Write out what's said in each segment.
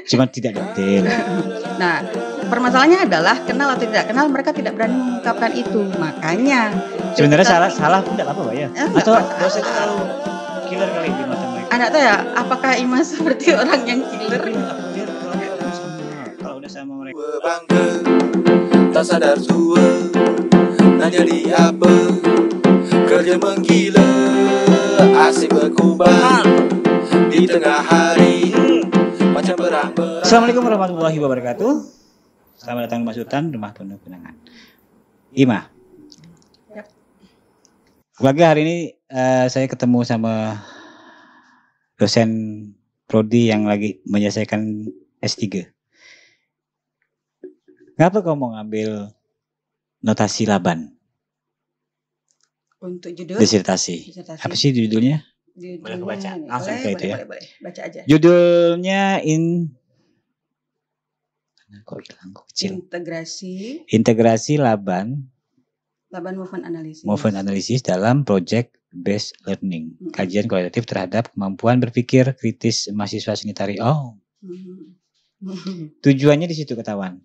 Cuma tidak detail. Nah, permasalahannya adalah kenal atau tidak kenal, mereka tidak berani mengungkapkan itu. Makanya sebenarnya salah pun tidak apa-apa ya. Atau dosen itu terlalu killer kali di mata mereka. Anak tuh ya, apakah Imas seperti orang yang killer? Dia kalau udah sama mereka. Bangga, tak sadar tua, nanya di apa, kerja menggila, asik berkubar di tengah hari, macam perang. Assalamualaikum warahmatullahi wabarakatuh. Selamat datang di Masutan, rumah penuh kenangan. Ima. Yap. Keluarga hari ini saya ketemu sama dosen prodi yang lagi menyelesaikan S3. Kenapa kau mau ngambil notasi Laban? Untuk judul disertasi. Apa sih judulnya? Boleh baca. Langsung kayak itu ya. Boleh. Baca aja. Judulnya kok hilang kok kecil. Integrasi Laban movement analysis dalam project based learning. Kajian kualitatif terhadap kemampuan berpikir kritis mahasiswa seni tari. Tujuannya di situ ketahuan.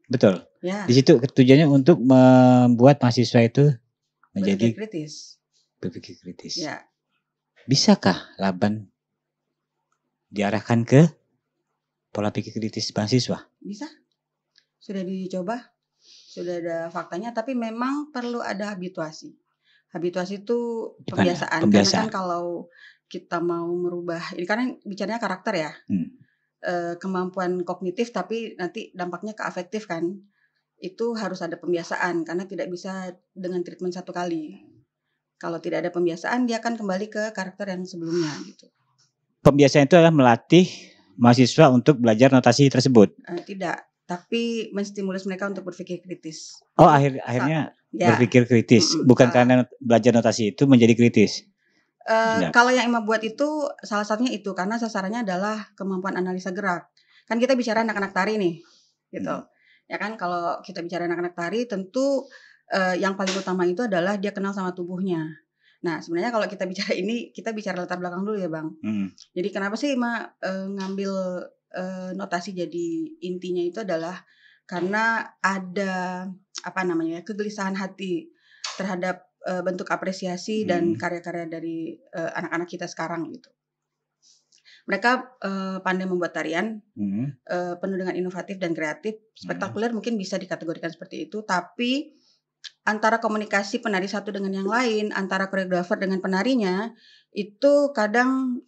Betul. Ya. Di situ tujuannya untuk membuat mahasiswa itu menjadi berpikir kritis. Ya. Bisakah Laban diarahkan ke pola pikir kritis mahasiswa? Bisa. Sudah dicoba. Sudah ada faktanya, tapi memang perlu ada habituasi. Habituasi itu pembiasaan. Karena kan kalau kita mau merubah, ini karena bicaranya karakter ya. Kemampuan kognitif tapi nanti dampaknya ke afektif kan, itu harus ada pembiasaan karena tidak bisa dengan treatment satu kali. Kalau tidak ada pembiasaan dia akan kembali ke karakter yang sebelumnya gitu. Pembiasaan itu adalah melatih mahasiswa untuk belajar notasi tersebut? Tidak, tapi menstimulus mereka untuk berpikir kritis. Akhirnya berpikir kritis, bukan karena belajar notasi itu menjadi kritis. Kalau yang Ima buat itu salah satunya itu karena sasarannya adalah kemampuan analisa gerak. Kan kita bicara anak-anak tari nih, gitu. Ya kan kalau kita bicara anak-anak tari tentu yang paling utama itu adalah dia kenal sama tubuhnya. Nah sebenarnya kalau kita bicara ini kita bicara latar belakang dulu ya Bang. Jadi kenapa sih Ima ngambil notasi jadi intinya itu adalah karena ada kegelisahan hati terhadap bentuk apresiasi dan karya-karya dari anak-anak kita sekarang gitu. Mereka pandai membuat tarian, penuh dengan inovatif dan kreatif, spektakuler mungkin bisa dikategorikan seperti itu. Tapi antara komunikasi penari satu dengan yang lain, antara koreografer dengan penarinya, itu kadang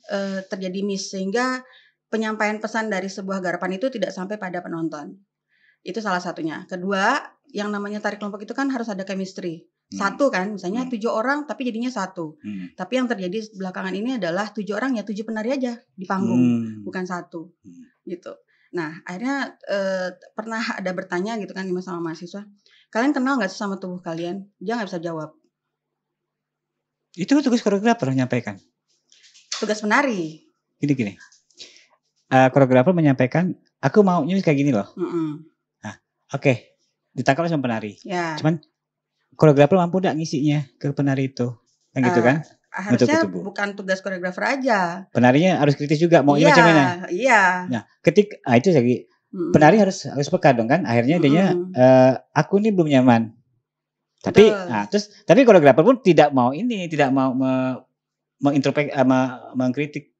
terjadi miss sehingga penyampaian pesan dari sebuah garapan itu tidak sampai pada penonton. Itu salah satunya. Kedua, yang namanya tari kelompok itu kan harus ada chemistry. Satu kan, misalnya 7 orang tapi jadinya satu. Tapi yang terjadi belakangan ini adalah 7 orang ya 7 penari aja di panggung, bukan satu. Gitu. Nah, akhirnya pernah ada bertanya gitu kan sama mahasiswa, kalian kenal nggak sama tubuh kalian? Dia nggak bisa jawab. Itu tugas koreografer menyampaikan. Tugas penari. Gini. Koreografer menyampaikan, aku maunya kayak gini loh. Nah, oke. Ditangkap sama penari. Ya. Cuman koreografer mampu enggak ngisinya ke penari itu? Kan gitu kan? Harusnya bukan tugas koreografer aja. Penarinya harus kritis juga maunya macam mana? Iya. Nah, itu lagi penari harus peka dong kan? Akhirnya dia aku ini belum nyaman. Tapi tapi koreografer pun tidak mau mengkritik.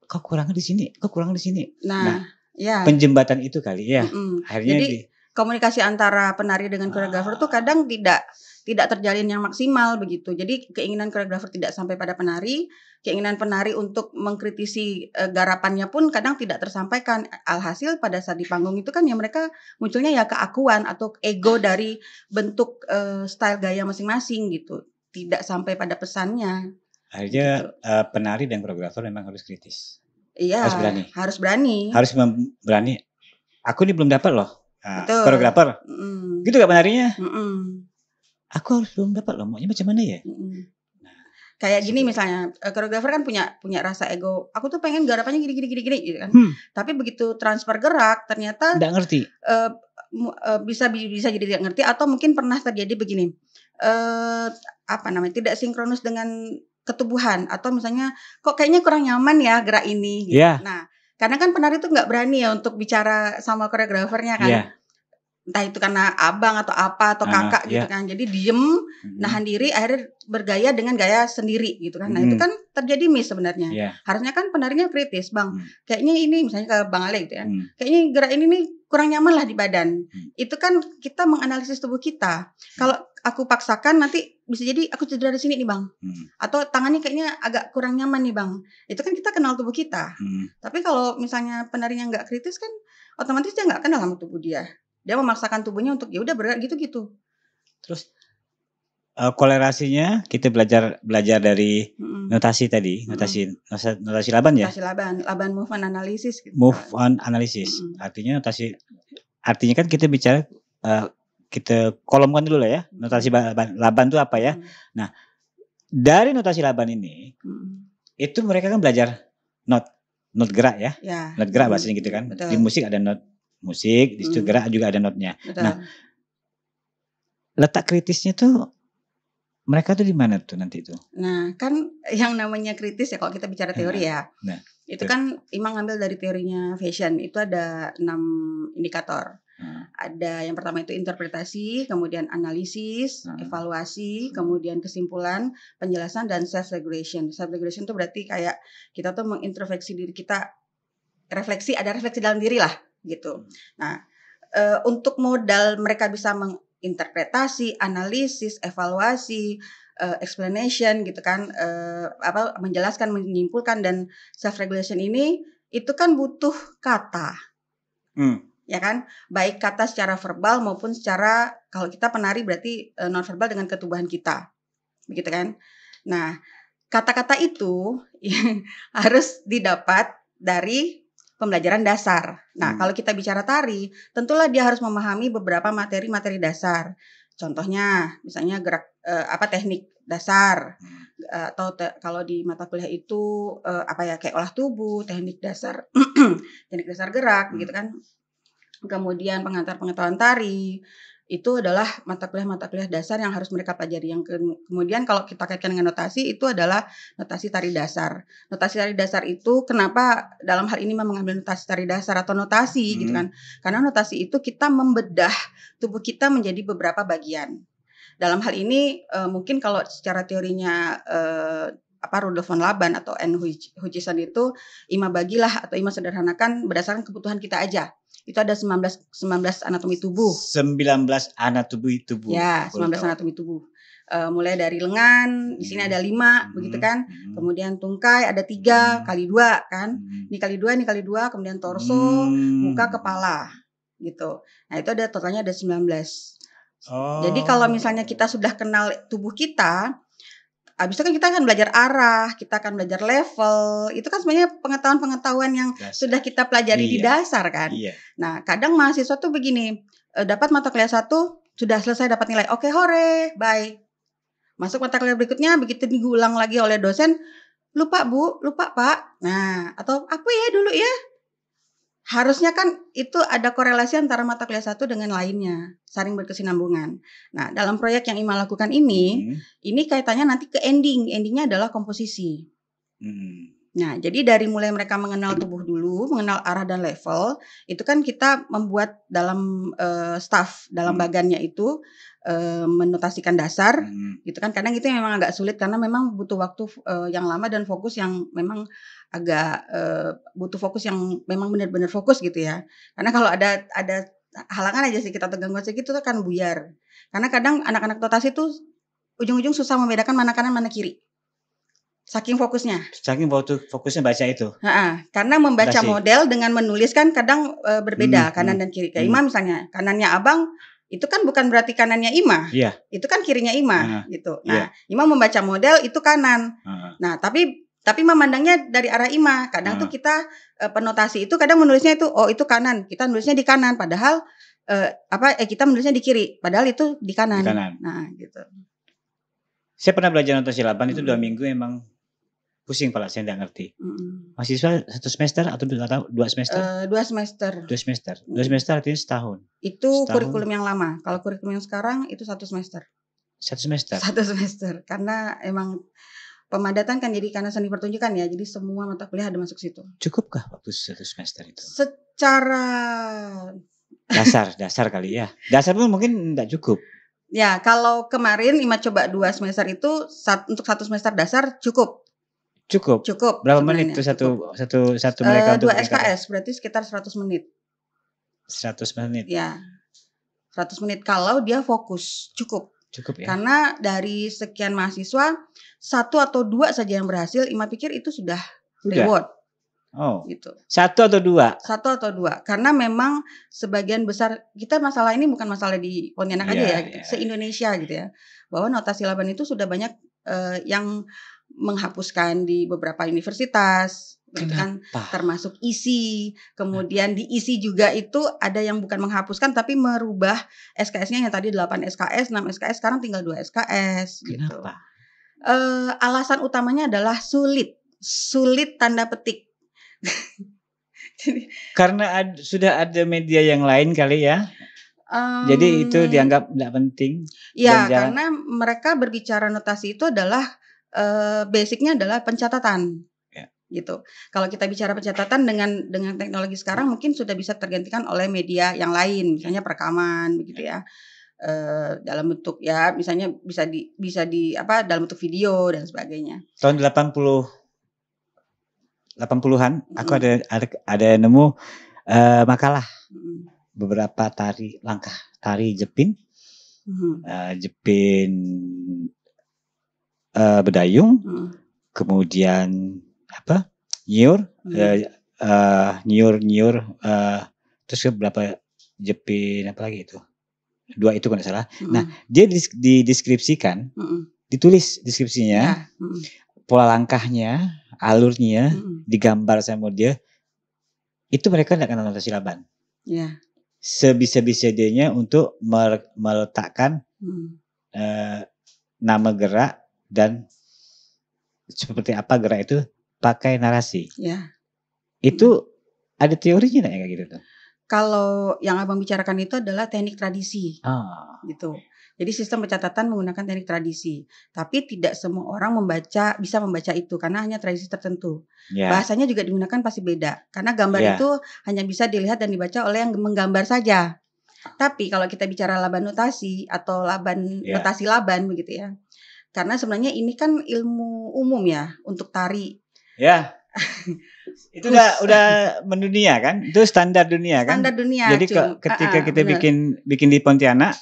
Kok kurangnya di sini? Nah, ya. Penjembatan itu kali ya. Akhirnya jadi komunikasi antara penari dengan koreografer tuh kadang tidak terjalin yang maksimal begitu. Jadi keinginan koreografer tidak sampai pada penari, keinginan penari untuk mengkritisi garapannya pun kadang tidak tersampaikan. Alhasil pada saat di panggung itu kan ya mereka munculnya ya keakuan atau ego dari bentuk style gaya masing-masing gitu. Tidak sampai pada pesannya. Akhirnya gitu. Penari dan koreografer memang harus kritis. Iya, harus berani. Aku ini belum dapat loh. Koreografer. Gitu gak penarinya? Aku harus belum dapat loh, maunya macam mana ya? Kayak gini misalnya, koreografer kan punya rasa ego. Aku tuh pengen garapannya gini gitu kan. Tapi begitu transfer gerak ternyata enggak ngerti. Bisa jadi tidak ngerti atau mungkin pernah terjadi begini. Tidak sinkronus dengan ketubuhan atau misalnya kok kayaknya kurang nyaman ya gerak ini gitu. Yeah. Nah, Karena kan penari tuh nggak berani ya untuk bicara sama koreografernya kan. Iya. Entah itu karena abang atau apa atau kakak gitu kan. Jadi diem, nahan diri, akhirnya bergaya dengan gaya sendiri gitu kan. Nah itu kan terjadi miss sebenarnya. Harusnya kan penarinya kritis, Bang. Kayaknya ini misalnya ke Bang Ale gitu ya. Kayaknya gerak ini nih kurang nyaman lah di badan. Itu kan kita menganalisis tubuh kita. Kalau aku paksakan nanti bisa jadi aku cedera di sini nih, Bang. Atau tangannya kayaknya agak kurang nyaman nih, Bang. Itu kan kita kenal tubuh kita. Tapi kalau misalnya penarinya nggak kritis kan otomatis dia nggak kenal sama tubuh dia. Dia memaksakan tubuhnya untuk ya udah bergerak gitu-gitu. Terus kolerasinya kita belajar dari notasi tadi, notasi laban ya. Notasi laban move on analysis. Gitu. Move on analysis. Artinya kan kita bicara kita kolomkan dulu lah ya. Notasi laban itu apa ya? Nah, dari notasi laban ini itu mereka kan belajar not gerak ya. Not gerak bahasanya gitu kan. Betul. Di musik ada not musik, di situ gerak juga ada notnya. Betul. Nah, letak kritisnya tuh mereka tuh di mana tuh nanti itu? Nah, kan yang namanya kritis ya kalau kita bicara teori ya. Nah, itu kan Imang ngambil dari teorinya fashion. Itu ada 6 indikator. Ada yang pertama itu interpretasi, kemudian analisis, evaluasi, kemudian kesimpulan, penjelasan dan self regulation. Self regulation itu berarti kayak kita tuh mengintrospeksi diri kita, ada refleksi dalam diri lah gitu. Nah, untuk modal mereka bisa menginterpretasi, analisis, evaluasi, explanation gitu kan, menjelaskan, menyimpulkan dan self regulation ini itu kan butuh kata. Ya kan, baik kata secara verbal maupun secara, kalau kita penari berarti non verbal dengan ketubuhan kita, begitu kan. Nah, kata-kata itu harus didapat dari pembelajaran dasar. Nah, kalau kita bicara tari, tentulah dia harus memahami beberapa materi-materi dasar. Contohnya, misalnya gerak teknik dasar, atau kalau di mata kuliah itu kayak olah tubuh, teknik dasar, teknik dasar gerak, gitu kan. Kemudian pengantar pengetahuan tari, itu adalah mata kuliah dasar yang harus mereka pelajari. Kemudian kalau kita kaitkan dengan notasi, itu adalah notasi tari dasar. Notasi tari dasar itu kenapa dalam hal ini mengambil notasi tari dasar atau notasi gitu kan? Karena notasi itu kita membedah tubuh kita menjadi beberapa bagian. Dalam hal ini mungkin kalau secara teorinya Rudolf von Laban atau N. Hutchison itu Ima bagilah atau Ima sederhanakan berdasarkan kebutuhan kita aja. Itu ada 19 anatomi tubuh. 19 anatomi tubuh. Ya, 19 anatomi tubuh. Mulai dari lengan, di sini ada 5, begitu kan. Kemudian tungkai ada 3 kali 2 kan. Ini kali 2, kemudian torso, muka, kepala gitu. Nah, itu ada totalnya ada 19. Jadi kalau misalnya kita sudah kenal tubuh kita, habis itu kan kita akan belajar arah, kita akan belajar level. Itu kan sebenarnya pengetahuan-pengetahuan yang sudah kita pelajari di dasar kan. Nah, kadang mahasiswa tuh begini, dapat mata kuliah 1, sudah selesai dapat nilai. Oke, hore, bye. Masuk mata kuliah berikutnya, begitu diulang lagi oleh dosen, lupa Bu, lupa Pak. Nah, atau apa ya dulu ya? Harusnya kan itu ada korelasi antara mata kuliah satu dengan lainnya, saling berkesinambungan. Nah, dalam proyek yang Ima lakukan ini kaitannya nanti ke ending. Endingnya adalah komposisi. Nah, jadi dari mulai mereka mengenal tubuh dulu, mengenal arah dan level, itu kan kita membuat dalam staff, dalam bagannya itu menotasikan dasar, gitu kan. Kadang itu memang agak sulit karena memang butuh waktu yang lama dan fokus yang memang agak butuh fokus yang memang benar-benar fokus gitu ya. Karena kalau ada halangan aja sih kita tegang gocek itu kan buyar. Karena kadang anak-anak notasi itu ujung-ujung susah membedakan mana kanan mana kiri. Saking fokusnya. Saking fokusnya baca itu. Karena membaca model dengan menulis kan kadang berbeda kanan dan kiri. Kayak Ima misalnya, kanannya Abang itu kan bukan berarti kanannya Ima. Itu kan kirinya Ima gitu. Nah, Ima membaca model itu kanan. Nah, tapi memandangnya dari arah Ima. Kadang tuh kita penotasi itu kadang menulisnya itu itu kanan. Kita nulisnya di kanan padahal kita menulisnya di kiri padahal itu di kanan. Nah, gitu. Saya pernah belajar notasi laban itu 2 minggu emang pusing kepala saya enggak ngerti. Mahasiswa 1 semester atau 2 semester? 2 semester. 2 semester. 2 semester artinya setahun. Itu kurikulum yang lama. Kalau kurikulum yang sekarang itu 1 semester. 1 semester. 1 semester karena emang Pemadatan kan jadi karena seni pertunjukan ya, jadi semua mata kuliah ada masuk situ. Cukupkah waktu 1 semester itu? Secara Dasar kali ya. Dasar pun mungkin enggak cukup. ya kalau kemarin Ima coba 2 semester itu untuk 1 semester dasar cukup. Cukup. Berapa menit itu satu mereka untuk 2 SKS berarti sekitar 100 menit. 100 menit. Ya. 100 menit kalau dia fokus cukup. Cukup ya. Karena dari sekian mahasiswa 1 atau 2 saja yang berhasil, Ima pikir itu sudah reward. Oh. Gitu. 1 atau 2? 1 atau 2. Karena memang sebagian besar kita masalah ini bukan masalah di Pontianak aja ya, gitu. Se-Indonesia gitu ya. Bahwa notasi laban itu sudah banyak yang menghapuskan di beberapa universitas, gitu kan, termasuk isi. Kemudian di isi juga itu ada yang bukan menghapuskan tapi merubah SKS-nya yang tadi 8 SKS, 6 SKS sekarang tinggal 2 SKS gitu. Kenapa? Alasan utamanya adalah sulit tanda petik. Karena sudah ada media yang lain kali ya. Jadi itu dianggap tidak penting. Ya, karena mereka berbicara notasi itu adalah basicnya adalah pencatatan, gitu. Kalau kita bicara pencatatan dengan teknologi sekarang mungkin sudah bisa tergantikan oleh media yang lain, misalnya perekaman, begitu ya. Dalam bentuk ya, misalnya bisa di apa dalam bentuk video dan sebagainya. Tahun 80-an aku ada nemu makalah beberapa tari Jepin, Jepin Bedayung, kemudian apa nyiur, terus beberapa Jepin apa lagi itu 2 itu kalau tidak salah. Nah dia dideskripsikan, ditulis deskripsinya, pola langkahnya, alurnya, digambar sama dia. Itu mereka tidak kenal notasi laban. Ya. Sebisa-bisanya untuk meletakkan nama gerak dan seperti apa gerak itu pakai narasi. Ya. Itu ada teorinya kayak gitu tuh. Kalau yang Abang bicarakan itu adalah teknik tradisi. Gitu. Jadi sistem pencatatan menggunakan teknik tradisi. Tapi tidak semua orang bisa membaca itu karena hanya tradisi tertentu. Bahasanya juga digunakan pasti beda. Karena gambar itu hanya bisa dilihat dan dibaca oleh yang menggambar saja. Tapi kalau kita bicara laban notasi atau notasi laban begitu ya. Karena sebenarnya ini kan ilmu umum ya untuk tari. Ya. Itu udah mendunia kan? Itu standar dunia kan? Standar dunia. Jadi ketika kita bikin di Pontianak,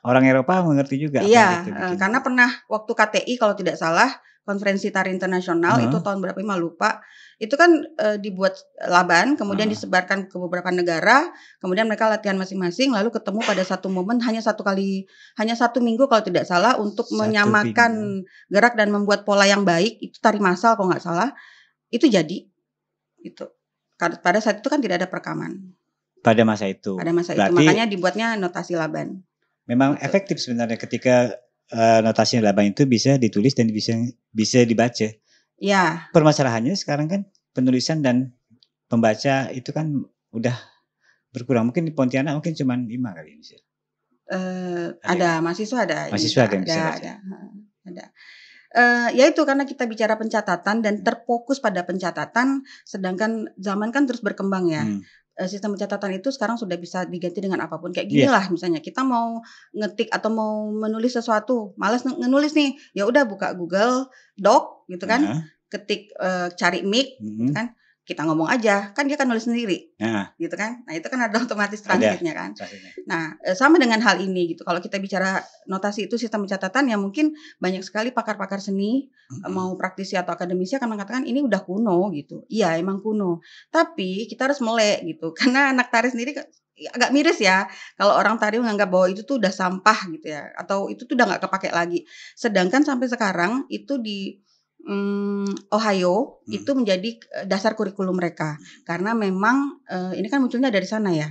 orang Eropa mengerti juga. Iya, karena pernah waktu KTI kalau tidak salah konferensi tari internasional itu tahun berapa lupa. Itu kan dibuat laban, kemudian disebarkan ke beberapa negara, kemudian mereka latihan masing-masing, lalu ketemu pada satu momen hanya 1 minggu kalau tidak salah untuk menyamakan gerak dan membuat pola yang baik. Itu tari massal kalau nggak salah. Itu jadi itu. Pada saat itu kan tidak ada perekaman. Pada masa itu. Makanya dibuatnya notasi laban. Memang efektif sebenarnya ketika notasi laban itu bisa ditulis dan bisa dibaca. Ya. Permasalahannya sekarang kan penulisan dan pembaca itu kan udah berkurang. Mungkin di Pontianak mungkin cuma 5 kali ini. Ada mahasiswa ada. Mahasiswa ada yang bisa baca. Ada. Ya itu karena kita bicara pencatatan dan terfokus pada pencatatan, sedangkan zaman kan terus berkembang ya. Sistem pencatatan itu sekarang sudah bisa diganti dengan apapun. Kayak gini lah misalnya kita mau ngetik atau mau menulis sesuatu, malas ngenulis nih, ya udah buka Google Doc gitu kan, ketik cari mic gitu kan, kita ngomong aja, kan dia kan nulis sendiri, gitu kan. Nah itu kan ada otomatis transkripnya kan. Nah sama dengan hal ini gitu. Kalau kita bicara notasi itu sistem pencatatan, ya mungkin banyak sekali pakar-pakar seni, mau praktisi atau akademisi akan mengatakan ini udah kuno gitu. Iya emang kuno. Tapi kita harus melek gitu. Karena anak tari sendiri agak miris ya. Kalau orang tari menganggap bahwa itu tuh udah sampah gitu ya. Atau itu tuh udah gak kepake lagi. Sedangkan sampai sekarang itu di Ohio itu menjadi dasar kurikulum mereka karena memang ini kan munculnya dari sana ya,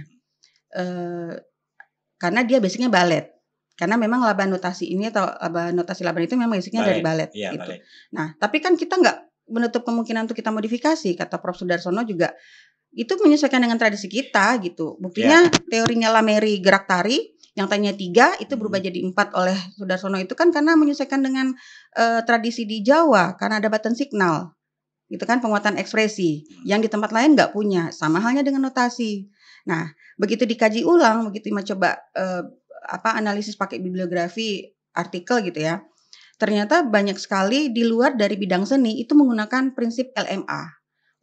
karena dia basicnya balet, karena memang laban notasi ini atau notasi laban itu memang basicnya dari balet gitu. Balet. Nah tapi kan kita nggak menutup kemungkinan untuk kita modifikasi, kata Prof. Sudarsono juga itu menyesuaikan dengan tradisi kita gitu. Buktinya teorinya Lameri gerak tari Yang tadinya 3 itu berubah Hmm. jadi 4 oleh Sudarsono itu kan karena menyesuaikan dengan tradisi di Jawa karena ada button signal. Gitu kan, penguatan ekspresi yang di tempat lain nggak punya, sama halnya dengan notasi. Nah, begitu dikaji ulang, begitu Ima coba analisis pakai bibliografi artikel gitu ya, ternyata banyak sekali di luar dari bidang seni itu menggunakan prinsip LMA,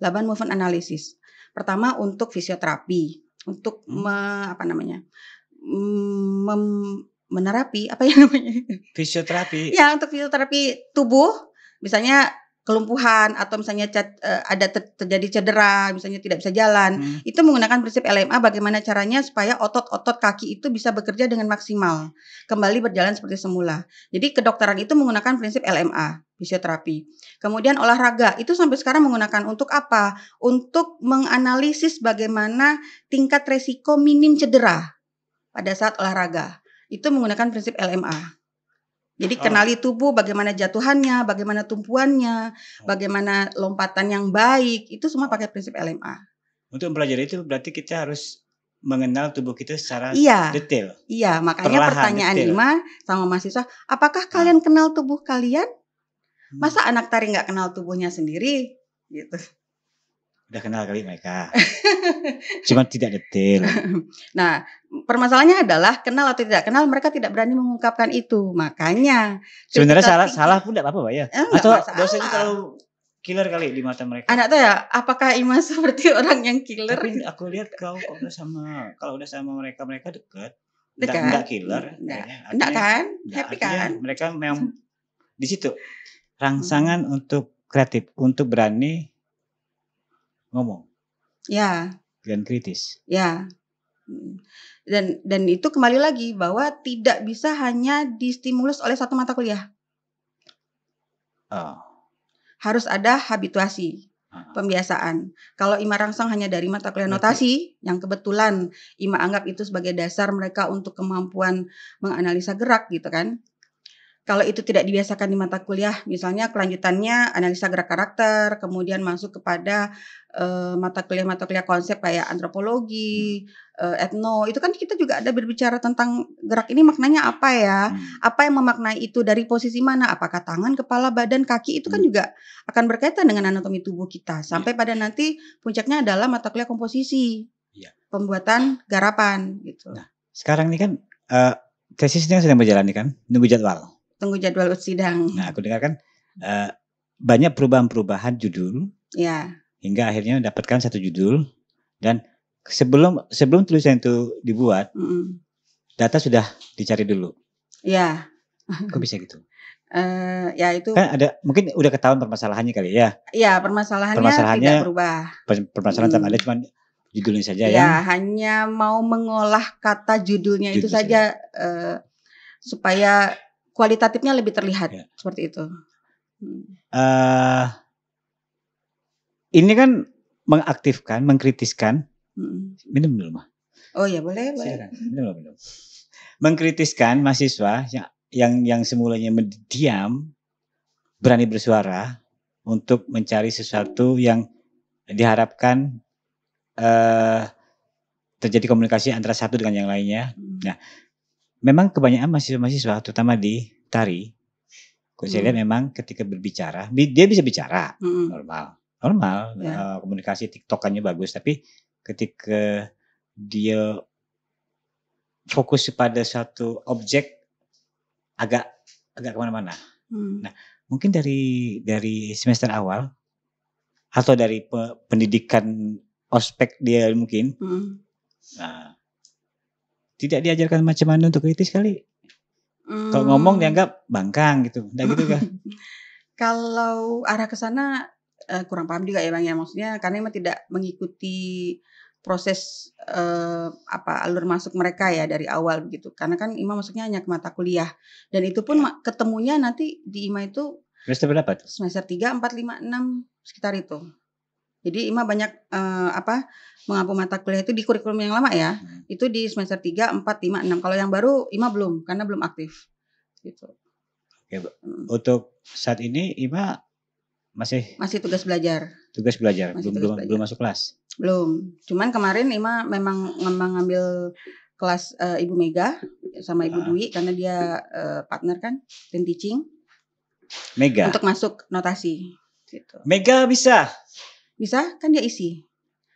Laban Movement Analysis. Pertama untuk fisioterapi, untuk menerapi apa ya namanya? Fisioterapi. Ya, untuk fisioterapi tubuh, misalnya kelumpuhan atau misalnya ada terjadi cedera, misalnya tidak bisa jalan, itu menggunakan prinsip LMA bagaimana caranya supaya otot-otot kaki itu bisa bekerja dengan maksimal, kembali berjalan seperti semula. Jadi kedokteran itu menggunakan prinsip LMA, fisioterapi. Kemudian olahraga, itu sampai sekarang menggunakan untuk apa? Untuk menganalisis bagaimana tingkat resiko minim cedera pada saat olahraga. Itu menggunakan prinsip LMA. Jadi kenali tubuh, bagaimana jatuhannya, bagaimana tumpuannya, bagaimana lompatan yang baik, itu semua pakai prinsip LMA. Untuk mempelajari itu berarti kita harus mengenal tubuh kita secara detail. Iya, makanya perlahan, pertanyaan detail. Ima sama mahasiswa, apakah kalian kenal tubuh kalian? Masa anak tari nggak kenal tubuhnya sendiri? Gitu. Udah kenal kali mereka. Cuma tidak detail. Nah, permasalahannya adalah kenal atau tidak kenal, mereka tidak berani mengungkapkan itu. Makanya sebenarnya salah pun tidak apa-apa Pak ya. Atau dosen itu terlalu killer kali di mata mereka. Anak tuh ya, apakah Ima seperti orang yang killer? Tapi aku lihat kalau udah sama mereka dekat. Enggak killer. Enggak kan? Happy kan? Mereka memang di situ rangsangan untuk kreatif, untuk berani ngomong. Ya. Dan kritis. Ya. Dan itu kembali lagi bahwa tidak bisa hanya distimulus oleh satu mata kuliah. Harus ada habituasi, pembiasaan. Kalau Ima rangsang hanya dari mata kuliah notasi, yang kebetulan Ima anggap itu sebagai dasar mereka untuk kemampuan menganalisa gerak gitu kan. Kalau itu tidak dibiasakan di mata kuliah, misalnya kelanjutannya analisa gerak karakter, kemudian masuk kepada mata kuliah konsep kayak antropologi, etno, itu kan kita juga ada berbicara tentang gerak ini maknanya apa ya, apa yang memaknai itu dari posisi mana, apakah tangan, kepala, badan, kaki, itu kan juga akan berkaitan dengan anatomi tubuh kita, sampai pada nanti puncaknya adalah mata kuliah komposisi, pembuatan garapan gitu. Nah, sekarang ini kan tesisnya sedang berjalan nih kan, nunggu jadwal. Tunggu jadwal sidang. Nah, aku dengar kan banyak perubahan-perubahan judul. Ya. Hingga akhirnya mendapatkan satu judul, dan sebelum tulisan itu dibuat, data sudah dicari dulu. Ya. Kok bisa gitu? Ya itu. Kan ada, mungkin udah ketahuan permasalahannya kali ya. Iya, permasalahannya tidak berubah. Permasalahan tetap ada, cuma judulnya saja ya. Ya, hanya mau mengolah kata judulnya itu saja supaya kualitatifnya lebih terlihat seperti itu. Ini kan mengaktifkan, mengkritiskan. Minum dulu mah. Oh ya boleh. Minum. Mengkritiskan mahasiswa yang semulanya diam, berani bersuara untuk mencari sesuatu yang diharapkan terjadi komunikasi antara satu dengan yang lainnya. Nah, memang kebanyakan mahasiswa terutama di tari, kok saya lihat memang ketika berbicara, dia bisa bicara normal, komunikasi tiktokannya bagus, tapi ketika dia fokus pada satu objek agak kemana-mana. Nah, mungkin dari semester awal atau dari pendidikan ospek dia mungkin, nah, tidak diajarkan macam mana untuk kritis kali. Kalau ngomong dianggap bangkang gitu, enggak gitu kan? Kalau arah ke sana kurang paham juga ya Bang ya, maksudnya karena memang tidak mengikuti proses alur masuk mereka ya dari awal begitu. Karena kan Ima masuknya hanya ke mata kuliah, dan itu pun ketemunya nanti di Ima itu semester berapa tuh? Semester 3, 4, 5, 6 sekitar itu. Jadi Ima banyak mengampu mata kuliah itu di kurikulum yang lama ya. Itu di semester 3, 4, 5, 6. Kalau yang baru Ima belum, karena belum aktif. Gitu. Oke, untuk saat ini Ima masih tugas belajar. Belum masuk kelas. Belum. Cuman kemarin Ima memang ngambil kelas Ibu Mega sama Ibu Dwi karena dia partner kan tim teaching. Mega. Untuk masuk notasi gitu. Mega bisa kan dia isi.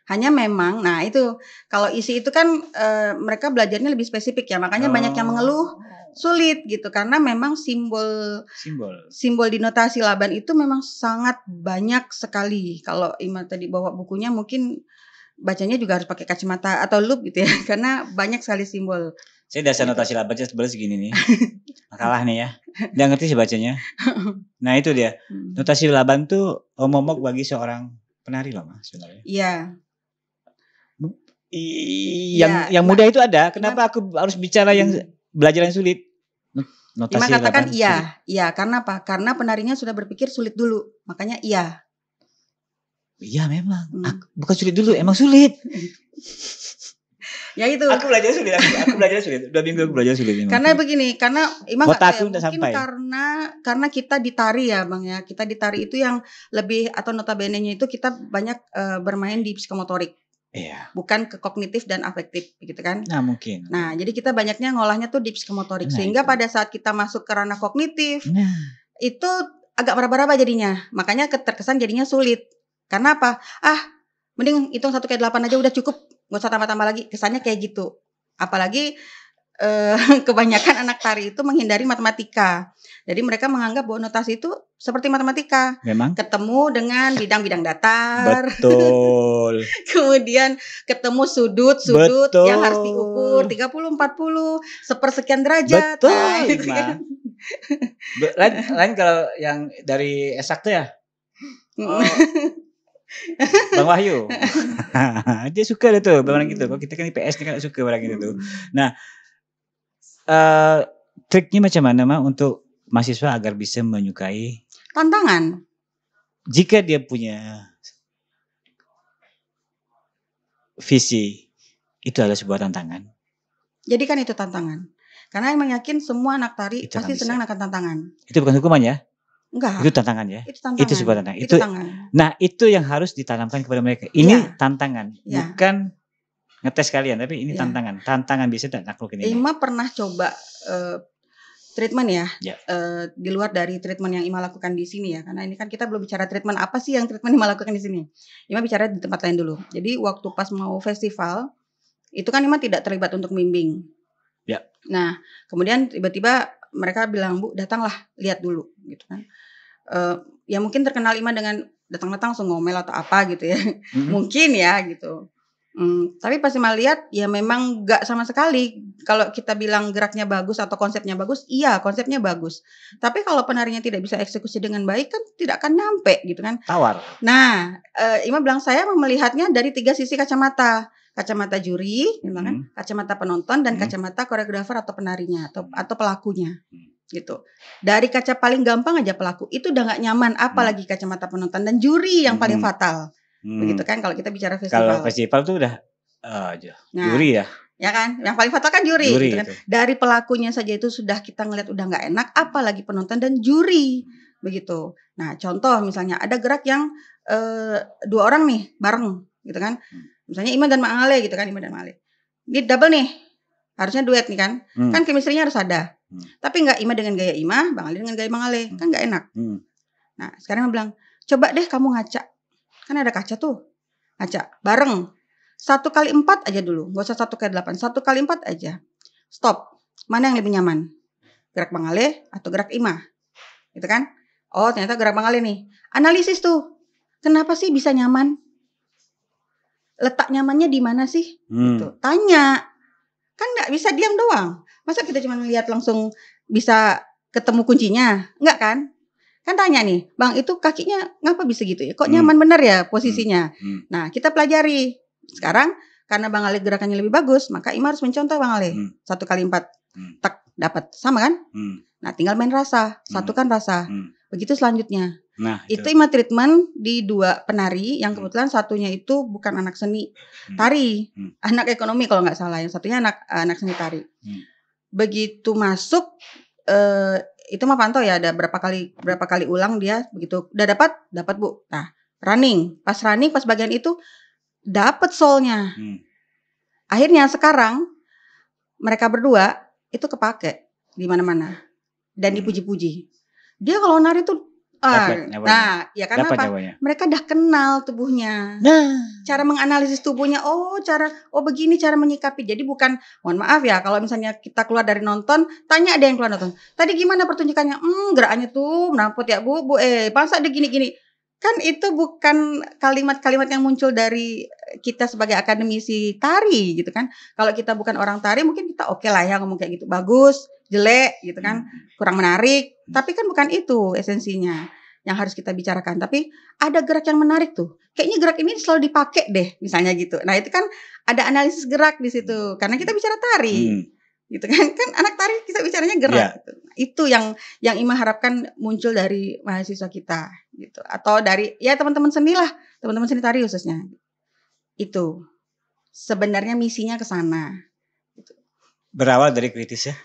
Hanya memang, nah itu kalau isi itu kan mereka belajarnya lebih spesifik ya, makanya banyak yang mengeluh sulit gitu karena memang simbol di notasi Laban itu memang sangat banyak sekali. Kalau Ima tadi bawa bukunya mungkin bacanya juga harus pakai kacamata atau lup gitu ya, karena banyak sekali simbol. Saya dasar gitu. Notasi Laban sebelah segini nih. Kalah nih ya. Nggak ngerti sih bacanya. Nah itu dia. Notasi Laban tuh momok bagi seorang penari loh Mas sebenarnya. Iya. Yang mudah itu ada. Kenapa aku harus bicara yang belajar yang sulit? Notasi Ima katakan Laban iya. sulit. Iya, karena apa? Karena penarinya sudah berpikir sulit dulu. Makanya iya. Iya memang. Bukan sulit dulu, emang sulit. Ya itu. Aku belajar sulit. Aku belajar sulit. 2 minggu aku belajar sulit. Karena begini, karena Ima mungkin sampai. Karena kita ditari ya Bang ya. Kita ditari itu yang lebih atau notabene-nya itu kita banyak bermain di psikomotorik. Iya. Bukan ke kognitif dan afektif gitu kan. Nah mungkin. Nah jadi kita banyaknya ngolahnya tuh di psikomotorik. Sehingga pada saat kita masuk ke ranah kognitif. Itu agak meraba-raba jadinya. Makanya terkesan jadinya sulit. Karena apa? Mending hitung 1/8 aja udah cukup. Gak usah tambah-tambah lagi. Kesannya kayak gitu. Apalagi kebanyakan anak tari itu menghindari matematika. Jadi mereka menganggap bahwa notasi itu seperti matematika. Memang. Ketemu dengan bidang-bidang datar. Betul. Kemudian ketemu sudut Betul. yang harus diukur 30, 40, sepersekian derajat. Betul. Nah, gitu kan. Lain kalau yang dari eksakta ya. Bang Wahyu. Dia suka deh tuh barang gitu. Kalau kita kan IPS kan suka barang gitu tuh. Nah, triknya macam mana Mak untuk mahasiswa agar bisa menyukai tantangan? Jika dia punya visi, itu adalah sebuah tantangan. Jadi kan itu tantangan. Karena emang yakin semua anak tari itu pasti senang akan tantangan. Itu bukan hukuman ya? Enggak. Itu tantangan ya? Itu tantangan. Itu sebuah tantangan. Itu tantangan. Nah, itu yang harus ditanamkan kepada mereka. Ini tantangan, bukan ngetes kalian, tapi ini tantangan. Tantangan bisa tak naklukin ini. Ima pernah coba treatment ya. Di luar dari treatment yang Ima lakukan di sini ya. Karena ini kan kita belum bicara treatment apa sih yang treatment Ima lakukan di sini. Ima bicara di tempat lain dulu. Jadi waktu pas mau festival, itu kan Ima tidak terlibat untuk membimbing. Ya. Nah, kemudian tiba-tiba mereka bilang, Bu, datanglah, lihat dulu, gitu kan. Ya mungkin terkenal Ima dengan datang-datang langsung ngomel atau apa gitu ya. Mungkin ya gitu. Tapi pas Ima lihat, ya memang gak sama sekali. Kalau kita bilang geraknya bagus atau konsepnya bagus, iya konsepnya bagus. Tapi kalau penarinya tidak bisa eksekusi dengan baik kan tidak akan nyampe gitu kan. Tawar. Nah, Ima bilang saya melihatnya dari 3 sisi kacamata. Kacamata juri, kan? Kacamata penonton dan kacamata koreografer atau penarinya atau pelakunya, gitu. Dari kaca paling gampang aja pelaku itu udah nggak nyaman, apalagi kacamata penonton dan juri yang paling fatal, begitu kan? Kalau kita bicara festival. Kalau festival tuh udah juri ya. Ya kan, yang paling fatal kan juri gitu kan? Itu. Dari pelakunya saja itu sudah kita ngeliat udah nggak enak, apalagi penonton dan juri, begitu. Nah, contoh misalnya ada gerak yang 2 orang nih bareng, gitu kan? Misalnya Ima dan Mak Ale gitu kan, Ima dan Mak Ale. Ini double nih. Harusnya duet nih kan. Kan chemistry-nya harus ada. Tapi enggak Ima dengan gaya Ima, Bang Ale dengan gaya Bang Ale. Kan enggak enak. Nah, sekarang Ima bilang, "Coba deh kamu ngaca." Kan ada kaca tuh. Ngaca bareng. 1x4 aja dulu. Enggak usah 1x8. 1x4 aja. Stop. Mana yang lebih nyaman? Gerak Bang Ale atau gerak Ima? Gitu kan? Oh, ternyata gerak Bang Ale nih. Analisis tuh. Kenapa sih bisa nyaman? Letak nyamannya di mana sih? Gitu. Tanya. Kan nggak bisa diam doang. Masa kita cuma lihat langsung bisa ketemu kuncinya? Nggak kan? Kan tanya nih, Bang itu kakinya ngapa bisa gitu ya? Kok nyaman bener ya posisinya? Nah kita pelajari. Sekarang karena Bang Ale gerakannya lebih bagus, maka Ima harus mencontoh Bang Ale. 1x4. Tak dapat. Sama kan? Nah tinggal main rasa. Satu kan rasa. Begitu selanjutnya. Nah, itu Ima treatment di 2 penari yang kebetulan satunya itu bukan anak seni tari, anak ekonomi kalau nggak salah, yang satunya anak seni tari. Begitu masuk itu mah pantau ya, ada berapa kali ulang dia begitu udah dapat Bu. Nah, running pas bagian itu dapat soulnya. Akhirnya sekarang mereka berdua itu kepake di mana-mana dan dipuji-puji. Dia kalau nari tuh nah, ya karena apa? Mereka dah kenal tubuhnya. Cara menganalisis tubuhnya, begini cara menyikapi. Jadi bukan, mohon maaf ya, kalau misalnya kita keluar dari nonton, tanya ada yang keluar nonton. Tadi gimana pertunjukannya? Gerakannya tuh menapot ya Bu, masa ada gini-gini. Kan itu bukan kalimat-kalimat yang muncul dari kita sebagai akademisi tari gitu kan. Kalau kita bukan orang tari mungkin kita oke lah ya ngomong kayak gitu. Bagus, jelek gitu kan, kurang menarik. Tapi kan bukan itu esensinya yang harus kita bicarakan. Tapi ada gerak yang menarik tuh. Kayaknya gerak ini selalu dipakai deh, misalnya gitu. Nah itu kan ada analisis gerak di situ. Karena kita bicara tari, gitu kan. Kan anak tari kita bicaranya gerak. Gitu. Itu yang Ima harapkan muncul dari mahasiswa kita, gitu. Atau dari ya teman-teman seni lah, teman-teman seni tari khususnya. Itu sebenarnya misinya ke sana. Gitu. Berawal dari kritis ya?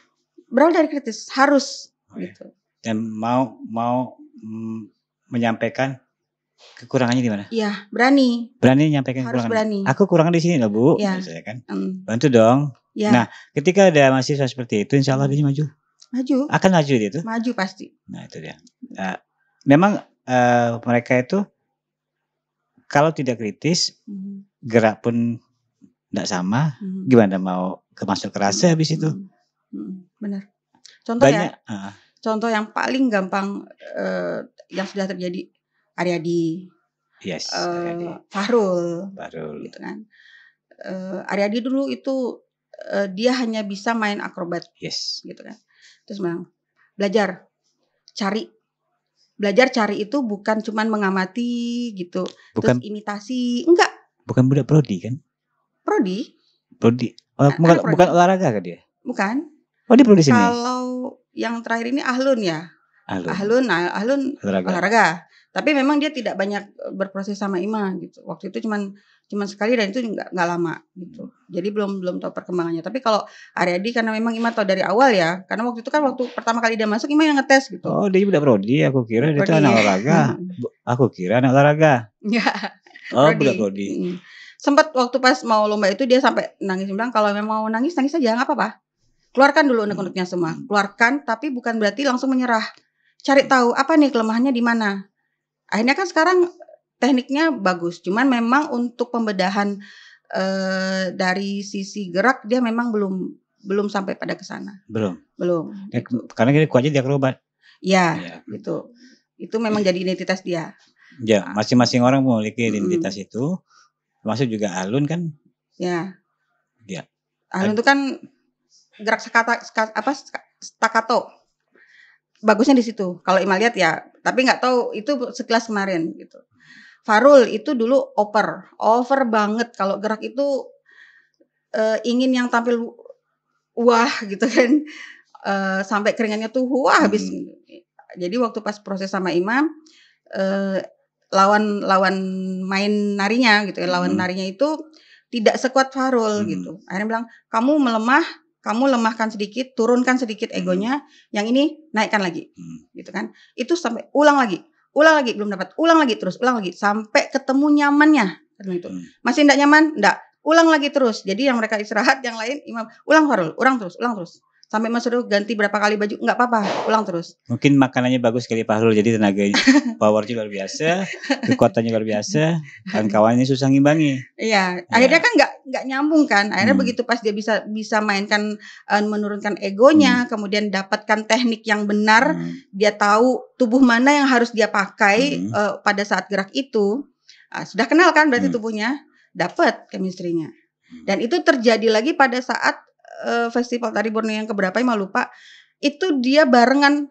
Berawal dari kritis, harus. Gitu. Dan mau menyampaikan kekurangannya di mana? Iya, berani menyampaikan harus kekurangan. Berani. Aku kurang di sini loh Bu, ya. Misalnya kan. Bantu dong. Ya. Nah, ketika ada mahasiswa seperti itu, insya Allah dia maju. Akan maju dia tuh. Maju pasti. Nah itu dia. Memang mereka itu kalau tidak kritis, gerak pun tidak sama. Gimana mau masuk ke rasa habis itu? Benar. Contoh banyak, ya. Contoh yang paling gampang yang sudah terjadi Aryadi, Fahrul, gitu kan. Aryadi dulu itu dia hanya bisa main akrobat, gitu kan. Terus memang belajar cari itu bukan cuman mengamati gitu, bukan, terus imitasi, enggak. Bukan budak prodi kan? Prodi. Bukan olahraga kan dia? Bukan. Oh dia prodi sini. Kalau yang terakhir ini Ahlun ya. Ahlun olahraga. Tapi memang dia tidak banyak berproses sama Ima gitu. Waktu itu cuman sekali dan itu nggak lama gitu. Jadi belum tahu perkembangannya. Tapi kalau Aryadi karena memang Ima tahu dari awal ya. Karena waktu itu kan waktu pertama kali dia masuk Ima yang ngetes gitu. Oh dia budak prodi. Aku kira dia itu anak olahraga. Aku kira anak olahraga. Ya. Budak prodi. Sempat waktu pas mau lomba itu dia sampai nangis, bilang kalau memang mau nangis aja nggak apa-apa. Keluarkan dulu unek-uneknya semua. Keluarkan, tapi bukan berarti langsung menyerah. Cari tahu apa nih kelemahannya di mana. Akhirnya kan sekarang tekniknya bagus. Cuman memang untuk pembedahan dari sisi gerak dia memang belum sampai pada ke sana. Belum. Gitu. Karena dia kuatnya di akrobat. Iya, gitu. Itu memang jadi identitas dia. Ya, masing-masing orang memiliki identitas itu. Termasuk juga Alun kan? Ya. Alun itu kan gerak staccato. Bagusnya di situ. Kalau Ima lihat ya, tapi nggak tahu itu sekelas kemarin gitu. Fahrul itu dulu over banget kalau gerak itu ingin yang tampil wah gitu kan. Sampai keringannya tuh wah habis. Jadi waktu pas proses sama Ima lawan main narinya gitu ya, lawan narinya itu tidak sekuat Fahrul gitu. Akhirnya bilang, kamu lemahkan sedikit, turunkan sedikit egonya, yang ini naikkan lagi, gitu kan? Itu sampai ulang lagi, belum dapat, ulang lagi sampai ketemu nyamannya, gitu. Masih tidak nyaman, ulang lagi terus. Jadi yang mereka istirahat, yang lain Imam, ulang Fahrul, ulang terus. Sampai Mas Suruh ganti berapa kali baju, nggak apa-apa, ulang terus. Mungkin makanannya bagus kali Fahrul, jadi tenaganya, powernya luar biasa, kekuatannya luar biasa, kawan-kawannya susah ngimbangi. Iya, akhirnya kan nggak nyambung kan. Akhirnya begitu pas dia bisa mainkan, menurunkan egonya, kemudian dapatkan teknik yang benar, dia tahu tubuh mana yang harus dia pakai pada saat gerak itu. Sudah kenal kan berarti tubuhnya, dapat chemistry-nya. Dan itu terjadi lagi pada saat festival tari Borneo yang keberapa Ima lupa. Itu dia barengan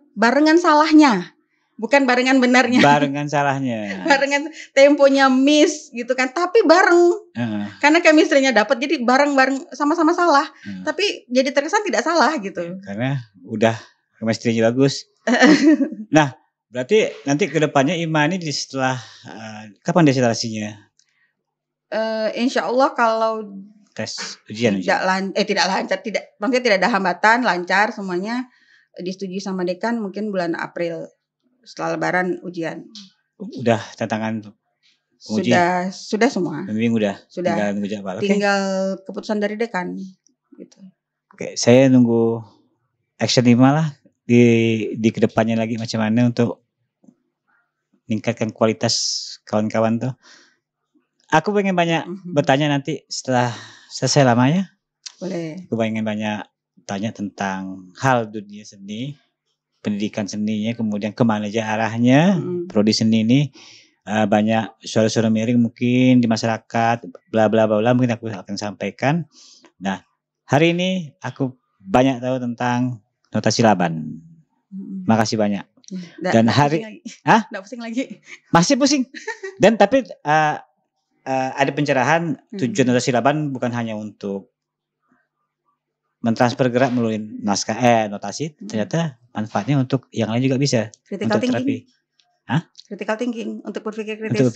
salahnya. Bukan barengan benarnya. Barengan salahnya. Barengan temponya miss gitu kan. Tapi bareng. Karena chemistry-nya dapat jadi bareng-bareng sama-sama salah. Tapi jadi terkesan tidak salah gitu. Karena udah chemistry-nya bagus. Nah, berarti nanti ke depannya Ima ini setelah kapan destilasinya? Insya Allah kalau tes ujian tidak lancar, maksudnya tidak ada hambatan, lancar semuanya, disetujui sama dekan mungkin bulan April setelah Lebaran ujian. Udah tantangan uji? Sudah semua. Pembimbing sudah. Tinggal keputusan dari dekan gitu. Oke, saya nunggu action 5 lah di kedepannya lagi macam mana untuk meningkatkan kualitas kawan-kawan tuh. Aku pengen banyak bertanya nanti setelah selesai lamanya. Boleh. Aku pengen banyak tanya tentang hal dunia seni, pendidikan seninya, kemudian kemana aja arahnya, prodi seni ini. Banyak suara-suara miring mungkin di masyarakat, bla bla bla, mungkin aku akan sampaikan. Nah, hari ini aku banyak tahu tentang notasi Laban. Makasih banyak. Dan hari nggak pusing lagi. Masih pusing. Dan tapi ada pencerahan. Tujuan notasi Laban bukan hanya untuk mentransfer gerak melalui naskah notasi, ternyata manfaatnya untuk yang lain juga bisa. Critical untuk terapi. Critical thinking, untuk berpikir kritis.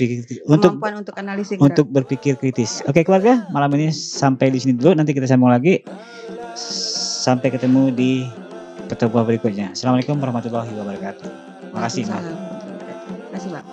Kemampuan untuk analisis. Untuk berpikir kritis. Oke, keluarga, malam ini sampai di sini dulu. Nanti kita sambung lagi. Sampai ketemu di pertemuan berikutnya. Assalamualaikum warahmatullahi wabarakatuh. Makasih, Mbak. Terima kasih, Pak.